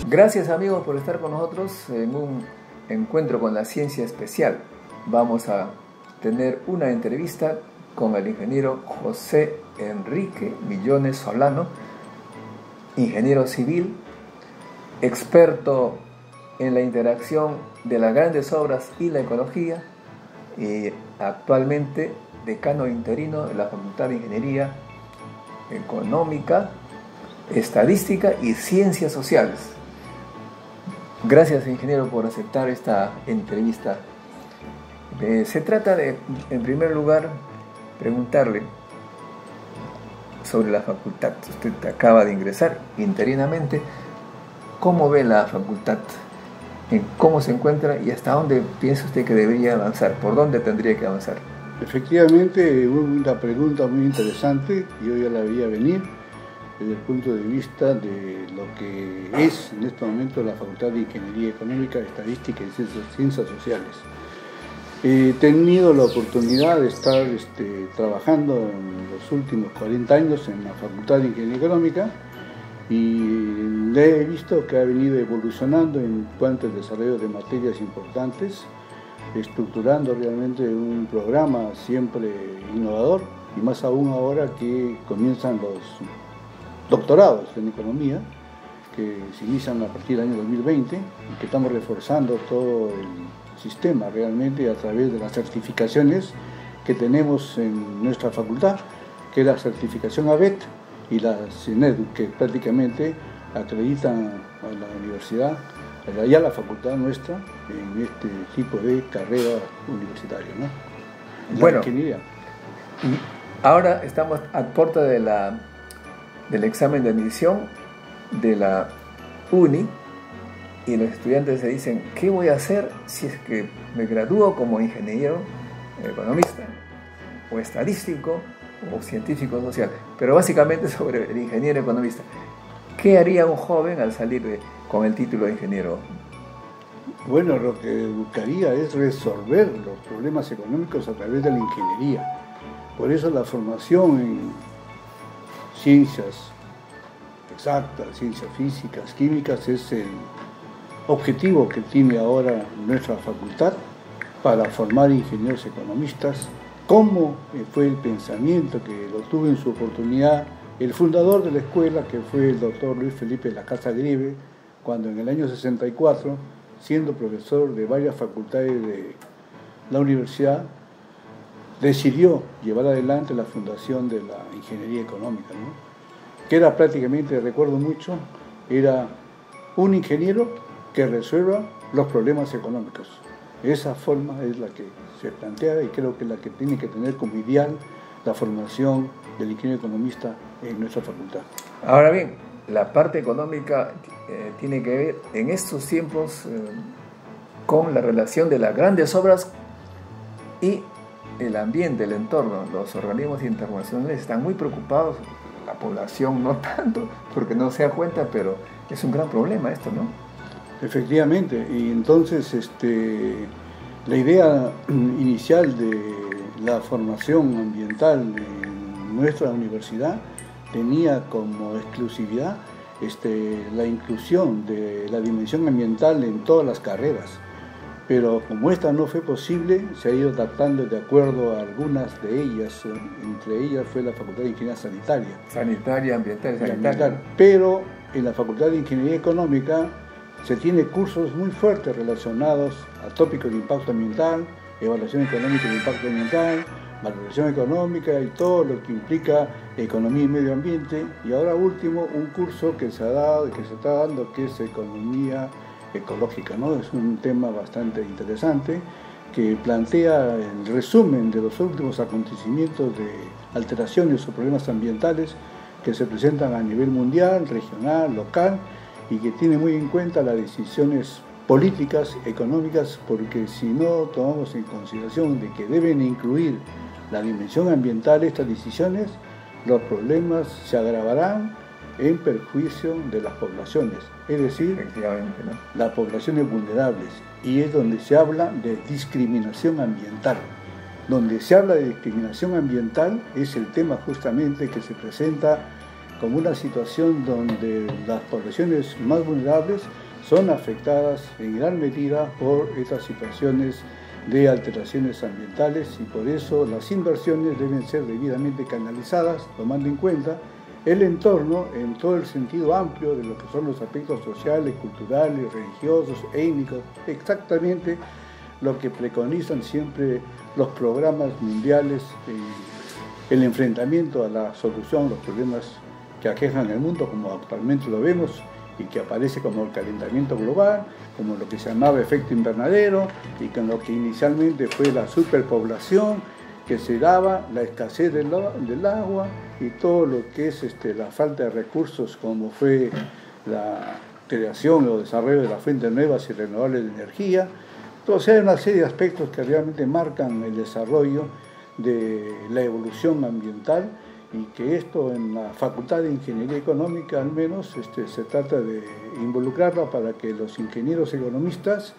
Gracias amigos por estar con nosotros en un encuentro con la ciencia especial. Vamos a tener una entrevista con el ingeniero José Enrique Millones Solano, ingeniero civil, experto en la interacción de las grandes obras y la ecología, y actualmente decano interino de la Facultad de Ingeniería Económica, Estadística y Ciencias Sociales. Gracias, ingeniero, por aceptar esta entrevista. Se trata de, en primer lugar, preguntarle sobre la facultad. Usted acaba de ingresar interinamente. ¿Cómo ve la facultad? ¿En cómo se encuentra y hasta dónde piensa usted que debería avanzar? ¿Por dónde tendría que avanzar? Efectivamente, una pregunta muy interesante. Yo ya la veía venir desde el punto de vista de lo que es en este momento la Facultad de Ingeniería Económica, Estadística y Ciencias Sociales. He tenido la oportunidad de estar trabajando en los últimos 40 años en la Facultad de Ingeniería Económica y le he visto que ha venido evolucionando en cuanto al desarrollo de materias importantes, estructurando realmente un programa siempre innovador, y más aún ahora que comienzan los doctorados en economía, que se inician a partir del año 2020 y que estamos reforzando todo el sistema realmente a través de las certificaciones que tenemos en nuestra facultad, que es la certificación ABET y la CINEDU, que prácticamente acreditan a la universidad y a la facultad nuestra en este tipo de carrera universitaria, ¿no? Bueno, ahora estamos a puerta del examen de admisión de la UNI y los estudiantes se dicen, ¿qué voy a hacer si es que me gradúo como ingeniero economista o estadístico o científico social? Pero básicamente sobre el ingeniero economista. ¿Qué haría un joven al salir con el título de ingeniero? Bueno, lo que buscaría es resolver los problemas económicos a través de la ingeniería. Por eso la formación en ciencias exactas, ciencias físicas, químicas, es el objetivo que tiene ahora nuestra facultad para formar ingenieros economistas. ¿Cómo fue el pensamiento que lo tuvo en su oportunidad el fundador de la escuela, que fue el doctor Luis Felipe Lacasa Grieve, cuando en el año 64, siendo profesor de varias facultades de la universidad, decidió llevar adelante la fundación de la ingeniería económica, ¿no? Que era prácticamente, recuerdo mucho, era un ingeniero que resuelva los problemas económicos. Esa forma es la que se plantea y creo que es la que tiene que tener como ideal la formación del ingeniero economista en nuestra facultad. Ahora bien, la parte económica tiene que ver en estos tiempos con la relación de las grandes obras y el ambiente, el entorno. Los organismos internacionales están muy preocupados, la población no tanto, porque no se da cuenta, pero es un gran problema esto, ¿no? Efectivamente, y entonces la idea inicial de la formación ambiental en nuestra universidad tenía como exclusividad la inclusión de la dimensión ambiental en todas las carreras, pero como esta no fue posible, se ha ido adaptando de acuerdo a algunas de ellas, entre ellas fue la Facultad de Ingeniería Sanitaria, Ambiental y Sanitaria. Pero en la Facultad de Ingeniería Económica se tiene cursos muy fuertes relacionados a tópicos de impacto ambiental, evaluación económica de impacto ambiental, valoración económica y todo lo que implica economía y medio ambiente, y ahora último un curso que se está dando, que es economía ecológica, ¿no? Es un tema bastante interesante que plantea el resumen de los últimos acontecimientos de alteraciones o problemas ambientales que se presentan a nivel mundial, regional, local, y que tiene muy en cuenta las decisiones políticas, económicas, porque si no tomamos en consideración de que deben incluir la dimensión ambiental estas decisiones, los problemas se agravarán en perjuicio de las poblaciones, es decir, ¿no?, las poblaciones vulnerables, y es donde se habla de discriminación ambiental. Donde se habla de discriminación ambiental es el tema justamente que se presenta como una situación donde las poblaciones más vulnerables son afectadas en gran medida por estas situaciones de alteraciones ambientales, y por eso las inversiones deben ser debidamente canalizadas, tomando en cuenta el entorno en todo el sentido amplio de lo que son los aspectos sociales, culturales, religiosos, étnicos, exactamente lo que preconizan siempre los programas mundiales, el enfrentamiento a la solución a los problemas que aquejan el mundo, como actualmente lo vemos, y que aparece como el calentamiento global, como lo que se llamaba efecto invernadero, y con lo que inicialmente fue la superpoblación que se daba, la escasez del agua y todo lo que es la falta de recursos, como fue la creación o desarrollo de las fuentes nuevas y renovables de energía. Entonces hay una serie de aspectos que realmente marcan el desarrollo de la evolución ambiental, y que esto en la Facultad de Ingeniería Económica al menos se trata de involucrarla para que los ingenieros economistas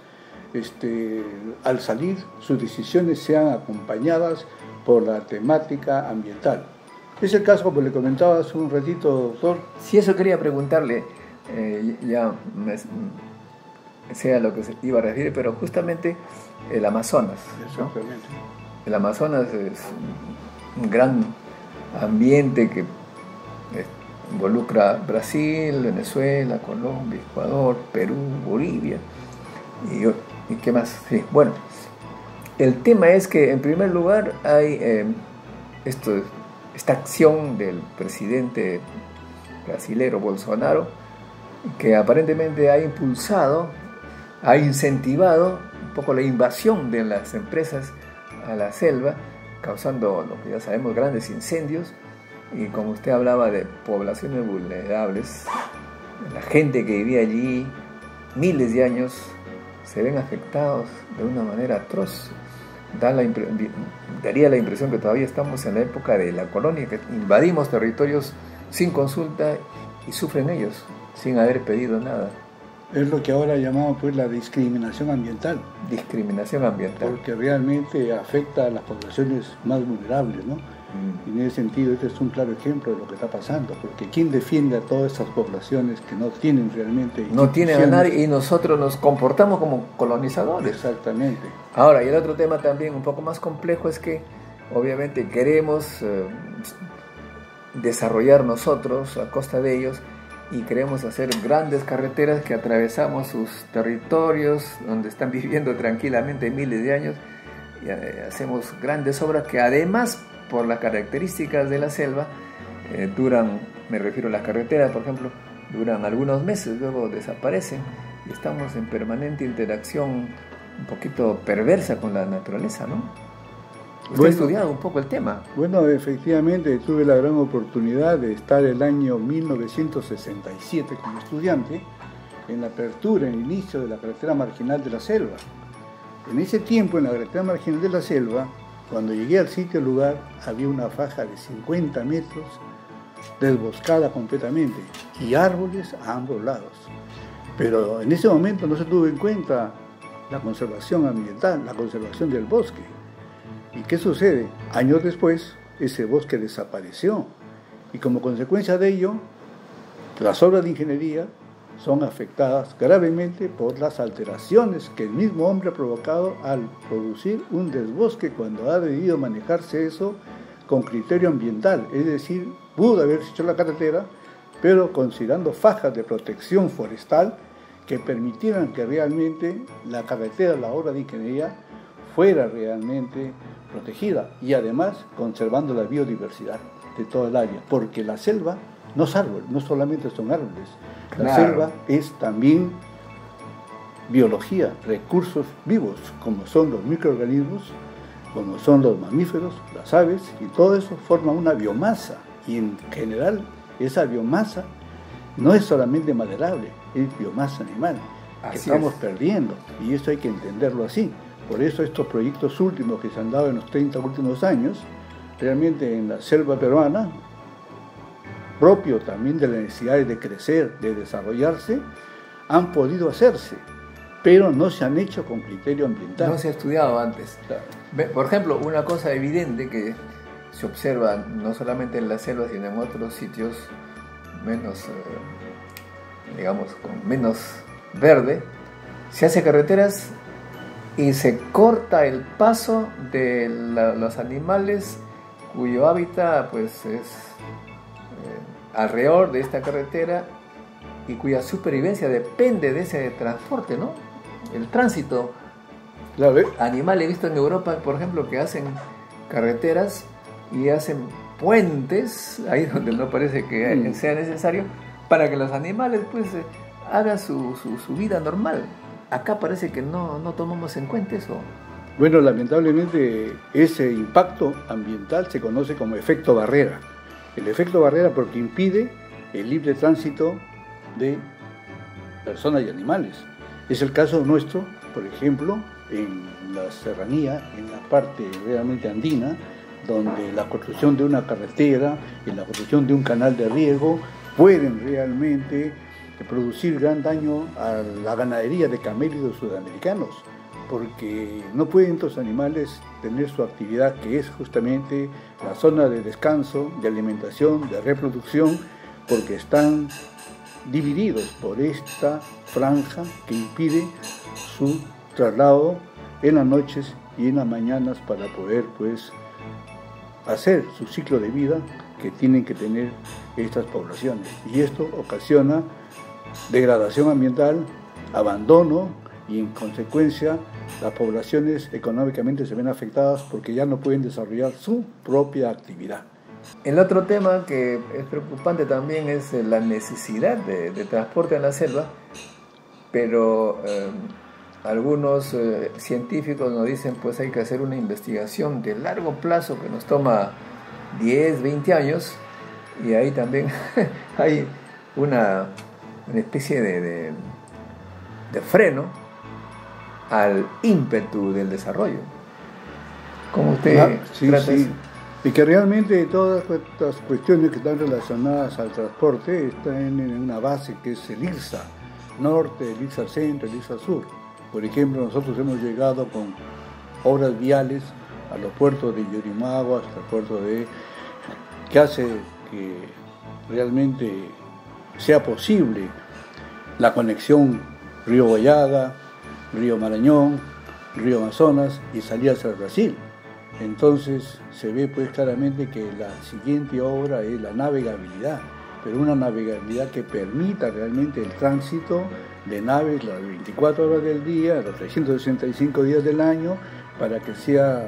al salir sus decisiones sean acompañadas por la temática ambiental. Es el caso, como le comentaba hace un ratito, doctor. Sí, eso quería preguntarle, sea lo que se iba a referir, pero justamente el Amazonas, ¿no? Exactamente. El Amazonas es un gran ambiente que involucra Brasil, Venezuela, Colombia, Ecuador, Perú, Bolivia y qué más. Sí, bueno, el tema es que en primer lugar hay esta acción del presidente brasilero Bolsonaro, que aparentemente ha impulsado, ha incentivado un poco la invasión de las empresas a la selva, causando lo que ya sabemos, grandes incendios. Y como usted hablaba de poblaciones vulnerables, la gente que vivía allí miles de años se ven afectados de una manera atroz. Daría la impresión que todavía estamos en la época de la colonia, que invadimos territorios sin consulta y sufren ellos sin haber pedido nada. Es lo que ahora llamamos pues la discriminación ambiental. Discriminación ambiental. Porque realmente afecta a las poblaciones más vulnerables, ¿no? Y en ese sentido este es un claro ejemplo de lo que está pasando, porque ¿quién defiende a todas esas poblaciones que no tienen realmente... No tienen a nadie, y nosotros nos comportamos como colonizadores? Exactamente. Ahora, y el otro tema también un poco más complejo es que obviamente queremos desarrollar nosotros a costa de ellos, y queremos hacer grandes carreteras que atravesamos sus territorios donde están viviendo tranquilamente miles de años, y hacemos grandes obras que además, por las características de la selva, duran, me refiero a las carreteras por ejemplo, duran algunos meses, luego desaparecen, y estamos en permanente interacción un poquito perversa con la naturaleza, ¿no? ¿Usted ha estudiado un poco el tema? Bueno, efectivamente tuve la gran oportunidad de estar el año 1967 como estudiante en la apertura, en el inicio de la carretera marginal de la selva. En ese tiempo, en la carretera marginal de la selva, cuando llegué al sitio lugar, había una faja de 50 metros desboscada completamente y árboles a ambos lados. Pero en ese momento no se tuvo en cuenta la conservación ambiental, la conservación del bosque. ¿Y qué sucede? Años después, ese bosque desapareció, y como consecuencia de ello, las obras de ingeniería son afectadas gravemente por las alteraciones que el mismo hombre ha provocado al producir un desbosque, cuando ha debido manejarse eso con criterio ambiental. Es decir, pudo haberse hecho la carretera, pero considerando fajas de protección forestal que permitieran que realmente la carretera, la obra de ingeniería, fuera realmente protegida, y además conservando la biodiversidad de toda el área, porque la selva no es árbol, no solamente son árboles, la selva es también biología, recursos vivos, como son los microorganismos, como son los mamíferos, las aves, y todo eso forma una biomasa, y en general esa biomasa no es solamente maderable, es biomasa animal, que estamos perdiendo, y eso hay que entenderlo así. Por eso estos proyectos últimos que se han dado en los 30 últimos años, realmente en la selva peruana, propio también de las necesidades de crecer, de desarrollarse, han podido hacerse, pero no se han hecho con criterio ambiental. No se ha estudiado antes. Claro. Por ejemplo, una cosa evidente que se observa no solamente en la selva, sino en otros sitios menos digamos, con menos verde, se hace carreteras y se corta el paso de los animales cuyo hábitat pues es alrededor de esta carretera y cuya supervivencia depende de ese transporte, ¿no? El tránsito. Claro. Animal, he visto en Europa, por ejemplo, que hacen carreteras y hacen puentes, ahí donde no parece que sea necesario, para que los animales pues hagan su vida normal. Acá parece que no tomamos en cuenta eso. Bueno, lamentablemente ese impacto ambiental se conoce como efecto barrera. El efecto barrera porque impide el libre tránsito de personas y animales. Es el caso nuestro, por ejemplo, en la serranía, en la parte realmente andina, donde la construcción de una carretera y la construcción de un canal de riego pueden realmente producir gran daño a la ganadería de camélidos sudamericanos, porque no pueden estos animales tener su actividad, que es justamente la zona de descanso, de alimentación, de reproducción, porque están divididos por esta franja que impide su traslado en las noches y en las mañanas para poder pues hacer su ciclo de vida que tienen que tener estas poblaciones. Y esto ocasiona degradación ambiental, abandono y en consecuencia las poblaciones económicamente se ven afectadas porque ya no pueden desarrollar su propia actividad. El otro tema que es preocupante también es la necesidad de transporte en la selva, pero algunos científicos nos dicen pues hay que hacer una investigación de largo plazo que nos toma 10, 20 años y ahí también hay una especie de freno al ímpetu del desarrollo. ¿Cómo usted trata eso? Y que realmente todas estas cuestiones que están relacionadas al transporte están en una base que es el IRSA Norte, el IRSA Centro, el IRSA Sur. Por ejemplo, nosotros hemos llegado con obras viales a los puertos de Yurimaguas, hasta el puerto que hace que realmente sea posible la conexión Río Guayaga, Río Marañón, Río Amazonas y salir hacia el Brasil. Entonces se ve pues claramente que la siguiente obra es la navegabilidad, pero una navegabilidad que permita realmente el tránsito de naves las 24 horas del día, los 365 días del año, para que sea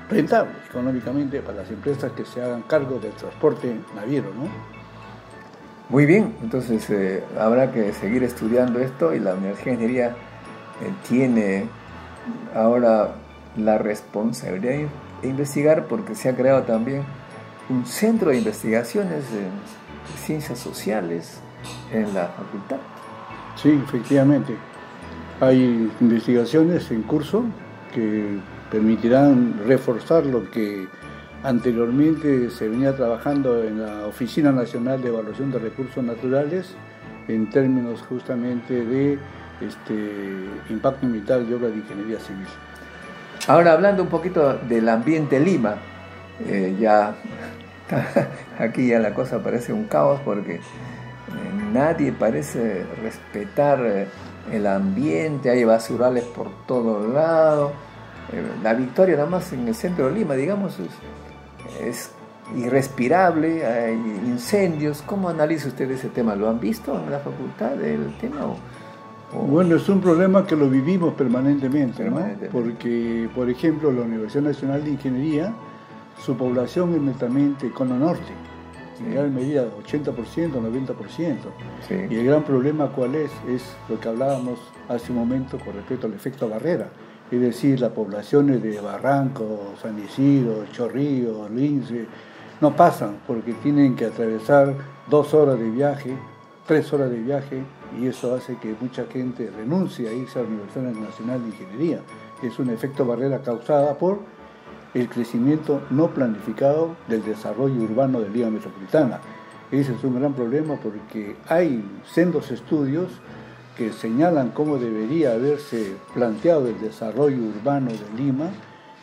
rentable económicamente para las empresas que se hagan cargo del transporte naviero, ¿no? Muy bien, entonces habrá que seguir estudiando esto y la Universidad de Ingeniería tiene ahora la responsabilidad de investigar porque se ha creado también un centro de investigaciones de ciencias sociales en la facultad. Sí, efectivamente. Hay investigaciones en curso que permitirán reforzar lo que anteriormente se venía trabajando en la Oficina Nacional de Evaluación de Recursos Naturales en términos justamente de impacto ambiental y obras de ingeniería civil. Ahora hablando un poquito del ambiente Lima, ya aquí ya la cosa parece un caos porque nadie parece respetar el ambiente, hay basurales por todos lados. La Victoria nada más en el centro de Lima, digamos, es irrespirable, hay incendios. ¿Cómo analiza usted ese tema? ¿Lo han visto en la facultad del tema? Bueno, es un problema que lo vivimos permanentemente, ¿no? Porque, por ejemplo, la Universidad Nacional de Ingeniería, su población es netamente cono norte, en gran medida 80%, 90%. Sí. Y el gran problema, ¿cuál es? Es lo que hablábamos hace un momento con respecto al efecto barrera. Es decir, las poblaciones de Barranco, San Isidro, Chorrillos, Lince, no pasan porque tienen que atravesar 2 horas de viaje, 3 horas de viaje, y eso hace que mucha gente renuncie a irse a la Universidad Nacional de Ingeniería. Es un efecto barrera causada por el crecimiento no planificado del desarrollo urbano de Lima Metropolitana. Ese es un gran problema porque hay sendos estudios que señalan cómo debería haberse planteado el desarrollo urbano de Lima,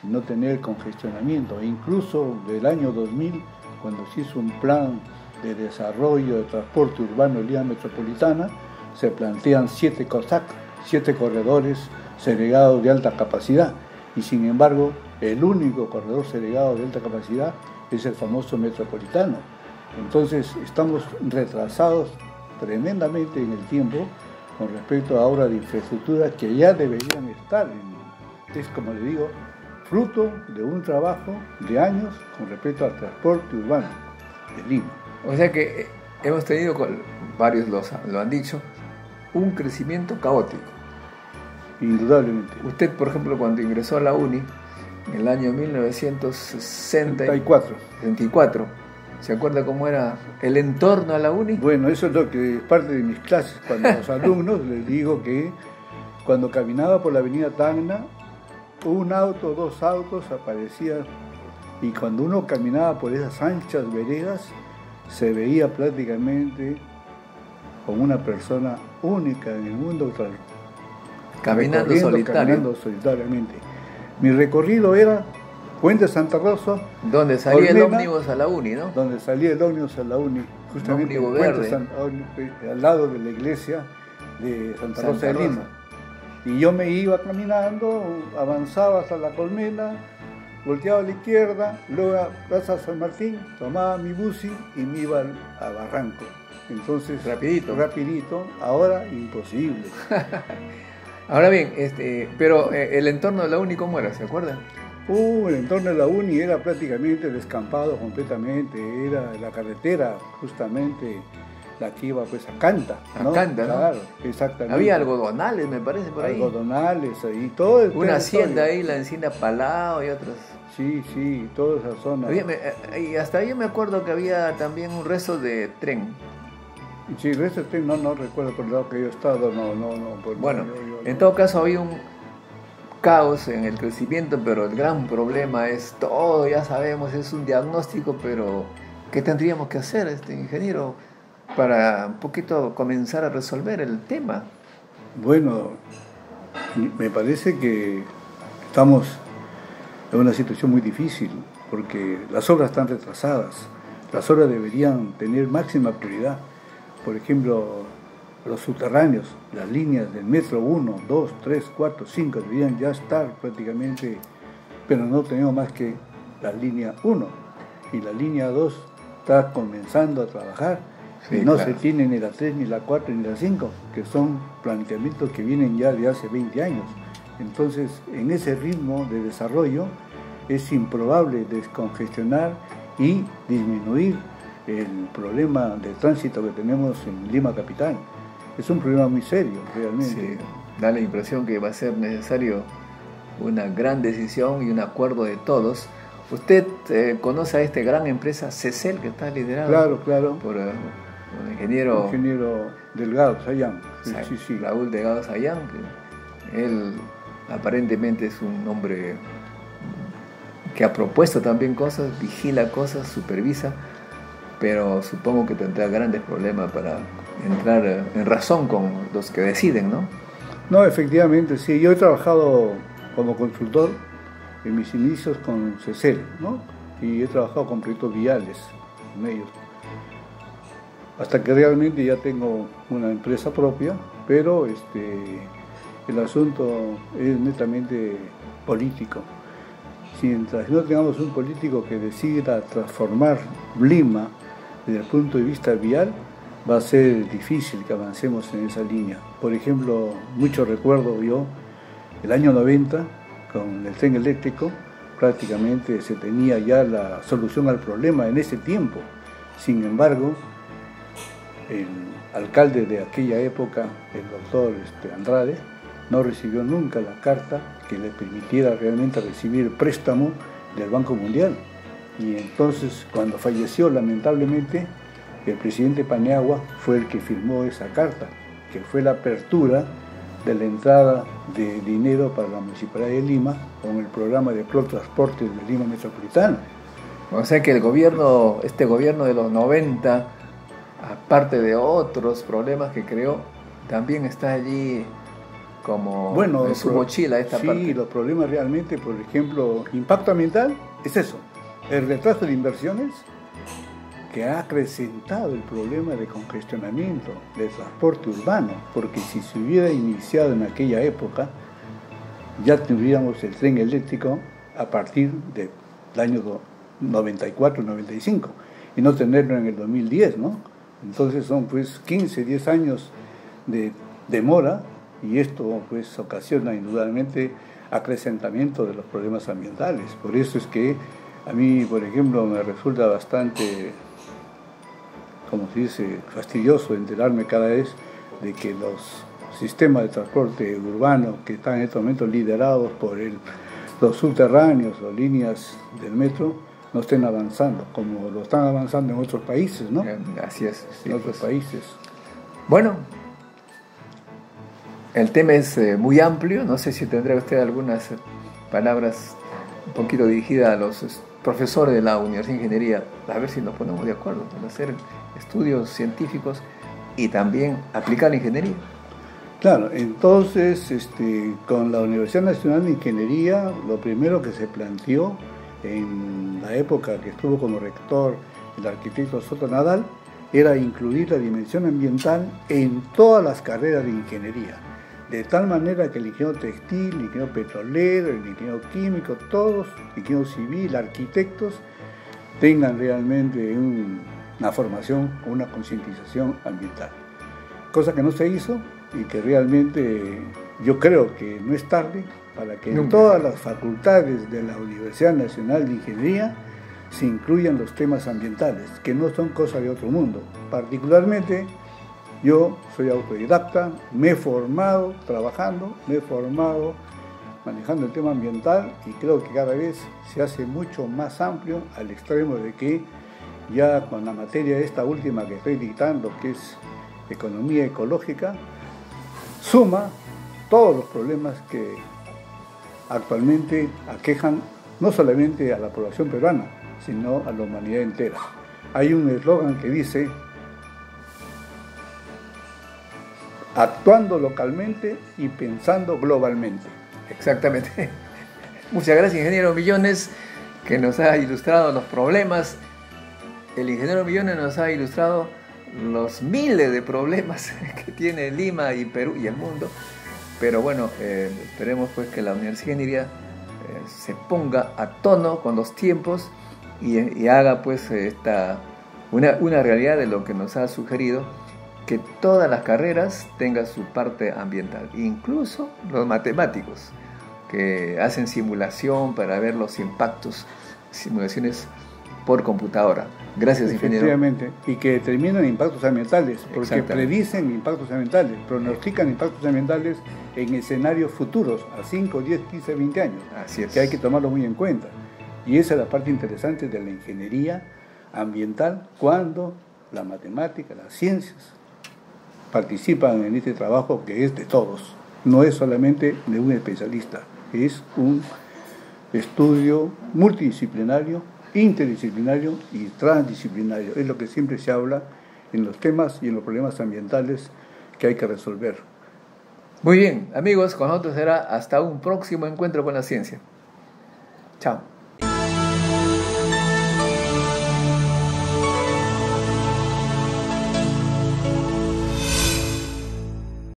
no tener congestionamiento. E incluso del año 2000, cuando se hizo un plan de desarrollo de transporte urbano en Lima Metropolitana se plantean 7 COSAC, 7 corredores segregados de alta capacidad, y sin embargo el único corredor segregado de alta capacidad es el famoso metropolitano. Entonces estamos retrasados tremendamente en el tiempo con respecto a obras de infraestructura que ya deberían estar. Es, como le digo, fruto de un trabajo de años con respecto al transporte urbano de Lima. O sea que hemos tenido, varios lo han dicho, un crecimiento caótico. Indudablemente. Usted, por ejemplo, cuando ingresó a la UNI, en el año 1964, ¿se acuerda cómo era el entorno a la UNI? Bueno, eso es lo que es parte de mis clases. Cuando a los alumnos les digo que cuando caminaba por la avenida Tacna, un auto, 2 autos aparecían, y cuando uno caminaba por esas anchas veredas, se veía prácticamente como una persona única en el mundo, caminando solitariamente. Mi recorrido era Puente Santa Rosa, donde salía el ómnibus a la UNI, ¿no? Donde salía el ómnibus a la UNI, justamente en al lado de la iglesia de Santa Rosa de Lima. Y yo me iba caminando, avanzaba hasta la Colmena, volteaba a la izquierda, luego a Plaza San Martín, tomaba mi busi y me iba a Barranco. Entonces, rapidito, ahora imposible. Ahora bien, pero el entorno de la UNI, ¿cómo era? ¿Se acuerdan? El entorno de la UNI era prácticamente descampado completamente, era la carretera justamente la que iba pues a Canta, ¿no? A Canta, ¿no? Claro, exactamente. Había algodonales, me parece, por ahí. Algodonales, y todo el una hacienda ahí, la Encina Palau y otras. Sí, toda esa zona. Y hasta ahí me acuerdo que había también un resto de tren. Sí, resto de tren no recuerdo por el lado que yo he estado, no. Bueno, en todo caso había un caos en el crecimiento, pero el gran problema es todo, ya sabemos, es un diagnóstico, pero ¿qué tendríamos que hacer, ingeniero, para un poquito comenzar a resolver el tema? Bueno, me parece que estamos en una situación muy difícil, porque las obras están retrasadas, las obras deberían tener máxima prioridad. Por ejemplo, los subterráneos, las líneas del metro 1, 2, 3, 4, 5 deberían ya estar prácticamente, pero no tenemos más que la línea 1, y la línea 2 está comenzando a trabajar. Sí, y no claro. Se tiene ni la 3, ni la 4, ni la 5, que son planteamientos que vienen ya de hace 20 años. Entonces, en ese ritmo de desarrollo es improbable descongestionar y disminuir el problema de tránsito que tenemos en Lima Capital. Es un problema muy serio, realmente. Sí, da la impresión que va a ser necesario una gran decisión y un acuerdo de todos. Usted conoce a esta gran empresa CECEL, que está liderada por un ingeniero Delgado Sayán. Sí. Raúl Delgado Sayán, que él aparentemente es un hombre que ha propuesto también cosas, vigila cosas, supervisa, pero supongo que tendrá grandes problemas para entrar en razón con los que deciden, ¿no? No, efectivamente, sí. Yo he trabajado como consultor en mis inicios con CECEL, ¿no? Y he trabajado con proyectos viales con ellos. Hasta que realmente ya tengo una empresa propia, pero el asunto es netamente político. Mientras no tengamos un político que decida transformar Lima desde el punto de vista vial, va a ser difícil que avancemos en esa línea. Por ejemplo, mucho recuerdo yo, el año 90, con el tren eléctrico, prácticamente se tenía ya la solución al problema en ese tiempo. Sin embargo, el alcalde de aquella época, el doctor Andrade, no recibió nunca la carta que le permitiera realmente recibir el préstamo del Banco Mundial. Y entonces, cuando falleció, lamentablemente, el presidente Paniagua fue el que firmó esa carta, que fue la apertura de la entrada de dinero para la Municipalidad de Lima con el programa de Protransporte de Lima Metropolitana. O sea que este gobierno de los 90, aparte de otros problemas que creó, también está allí como en su mochila esta parte. Sí, los problemas realmente, por ejemplo, impacto ambiental es eso, el retraso de inversiones que ha acrecentado el problema de congestionamiento de transporte urbano, porque si se hubiera iniciado en aquella época, ya tendríamos el tren eléctrico a partir del año 94-95 y no tenerlo en el 2010, ¿no? Entonces son pues 10 años de demora, y esto pues ocasiona indudablemente acrecentamiento de los problemas ambientales. Por eso es que a mí, por ejemplo, me resulta bastante, como se dice, fastidioso enterarme cada vez de que los sistemas de transporte urbano que están en estos momentos liderados por los subterráneos o líneas del metro no estén avanzando, como lo están avanzando en otros países, ¿no? Así es. En otros países. Bueno, el tema es muy amplio. No sé si tendrá usted algunas palabras un poquito dirigidas a los profesores de la Universidad de Ingeniería, a ver si nos ponemos de acuerdo para hacer estudios científicos y también aplicar la ingeniería. Claro, entonces con la Universidad Nacional de Ingeniería, lo primero que se planteó en la época que estuvo como rector el arquitecto Soto Nadal era incluir la dimensión ambiental en todas las carreras de ingeniería, de tal manera que el ingeniero textil, el ingeniero petrolero, el ingeniero químico, todos, el ingeniero civil, arquitectos, tengan realmente una formación o una concientización ambiental. Cosa que no se hizo y que realmente yo creo que no es tarde para que en todas las facultades de la Universidad Nacional de Ingeniería se incluyan los temas ambientales, que no son cosa de otro mundo. Particularmente, yo soy autodidacta, me he formado trabajando, me he formado manejando el tema ambiental y creo que cada vez se hace mucho más amplio al extremo de que ya con la materia esta última que estoy dictando, que es economía ecológica, suma todos los problemas que actualmente aquejan no solamente a la población peruana, sino a la humanidad entera. Hay un eslogan que dice: actuando localmente y pensando globalmente. Exactamente. Muchas gracias, ingeniero Millones, que nos ha ilustrado los problemas. El ingeniero Millones nos ha ilustrado los miles de problemas que tiene Lima y Perú y el mundo. Pero bueno, esperemos pues que la Universidad de Ingeniería se ponga a tono con los tiempos y haga pues una realidad de lo que nos ha sugerido, que todas las carreras tengan su parte ambiental, incluso los matemáticos que hacen simulación para ver los impactos, simulaciones por computadora. Gracias, ingeniero. Efectivamente, y que determinan impactos ambientales, porque predicen impactos ambientales, pronostican impactos ambientales en escenarios futuros, a 5, 10, 15, 20 años. Así es. Que hay que tomarlo muy en cuenta. Y esa es la parte interesante de la ingeniería ambiental, cuando la matemática, las ciencias participan en este trabajo que es de todos, no es solamente de un especialista, es un estudio multidisciplinario, interdisciplinario y transdisciplinario. Es lo que siempre se habla en los temas y en los problemas ambientales que hay que resolver. Muy bien, amigos, con nosotros será hasta un próximo encuentro con la ciencia. Chao.